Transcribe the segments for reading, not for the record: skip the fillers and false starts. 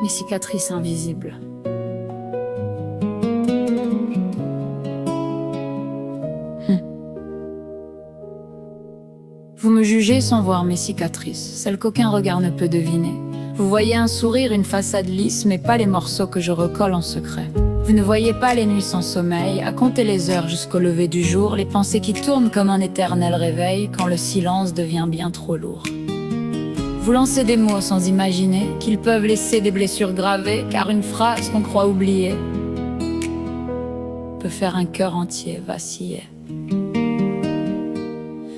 mes cicatrices invisibles. Vous me jugez sans voir mes cicatrices, celles qu'aucun regard ne peut deviner. Vous voyez un sourire, une façade lisse, mais pas les morceaux que je recolle en secret. Vous ne voyez pas les nuits sans sommeil, à compter les heures jusqu'au lever du jour, les pensées qui tournent comme un éternel réveil quand le silence devient bien trop lourd. Vous lancez des mots sans imaginer qu'ils peuvent laisser des blessures gravées, car une phrase qu'on croit oublier peut faire un cœur entier vaciller.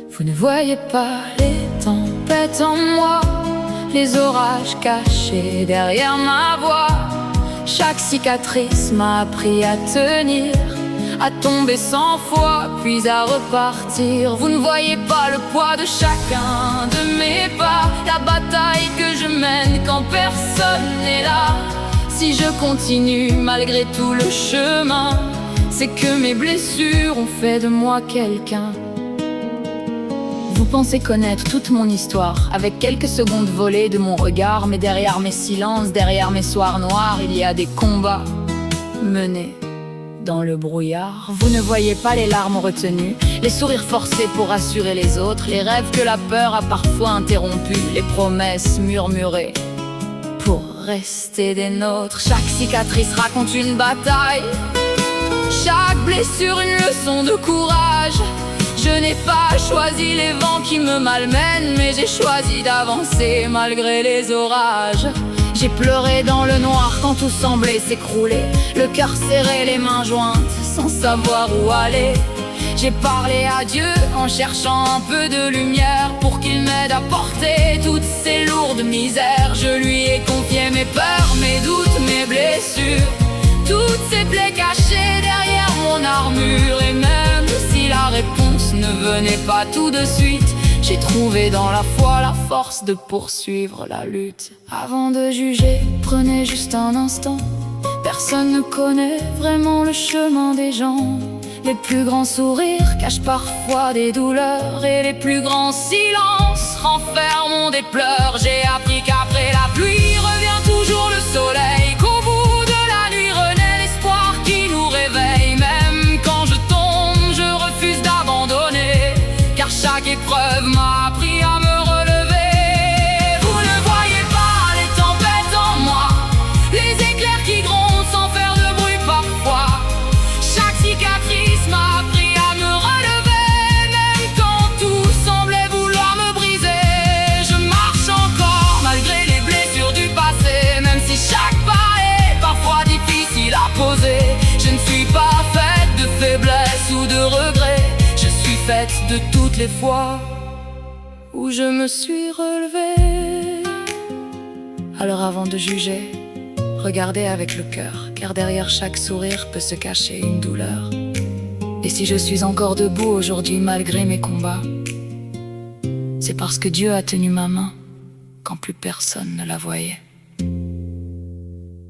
Vous ne voyez pas les tempêtes en moi, les orages cachés derrière ma voix. Chaque cicatrice m'a appris à tenir, à tomber 100 fois, puis à repartir. Vous ne voyez pas le poids de chacun de mes pas, la bataille que je mène quand personne n'est là. Si je continue malgré tout le chemin, c'est que mes blessures ont fait de moi quelqu'un. Vous pensez connaître toute mon histoire, avec quelques secondes volées de mon regard, mais derrière mes silences, derrière mes soirs noirs, il y a des combats menés dans le brouillard. Vous ne voyez pas les larmes retenues, les sourires forcés pour rassurer les autres, les rêves que la peur a parfois interrompus, les promesses murmurées pour rester des nôtres. Chaque cicatrice raconte une bataille, chaque blessure une leçon de courage. Je n'ai pas choisi les vents qui me malmènent, mais j'ai choisi d'avancer malgré les orages. J'ai pleuré dans le noir quand tout semblait s'écrouler, le cœur serré, les mains jointes, sans savoir où aller. J'ai parlé à Dieu en cherchant un peu de lumière pour qu'il m'aide à porter toutes ces lourdes misères. Je lui ai confié mes peurs, mes doutes, mes blessures, toutes ces plaies cachées derrière mon armure. Et même si la réponse ne venait pas tout de suite, j'ai trouvé dans la foi la force de poursuivre la lutte. Avant de juger, prenez juste un instant. Personne ne connaît vraiment le chemin des gens. Les plus grands sourires cachent parfois des douleurs, et les plus grands silences renferment des pleurs. J'ai appris qu'après la pluie revient toujours le soleil, qu'au bout de la nuit renaît l'espoir qui nous réveille. Même quand je tombe, je refuse d'abandonner, car chaque épreuve m'a appris à me relever. Vous ne voyez pas les tempêtes en moi, les éclairs qui grondent sans faire de bruit parfois. Chaque cicatrice m'a appris à me relever, même quand tout semblait vouloir me briser. Je marche encore malgré les blessures du passé, même si chaque pas est parfois difficile à poser. Je ne suis pas faite de faiblesse ou de regrets, je suis faite de toutes les fois où je me suis relevée. Alors avant de juger, regardez avec le cœur, car derrière chaque sourire peut se cacher une douleur. Et si je suis encore debout aujourd'hui malgré mes combats, c'est parce que Dieu a tenu ma main quand plus personne ne la voyait.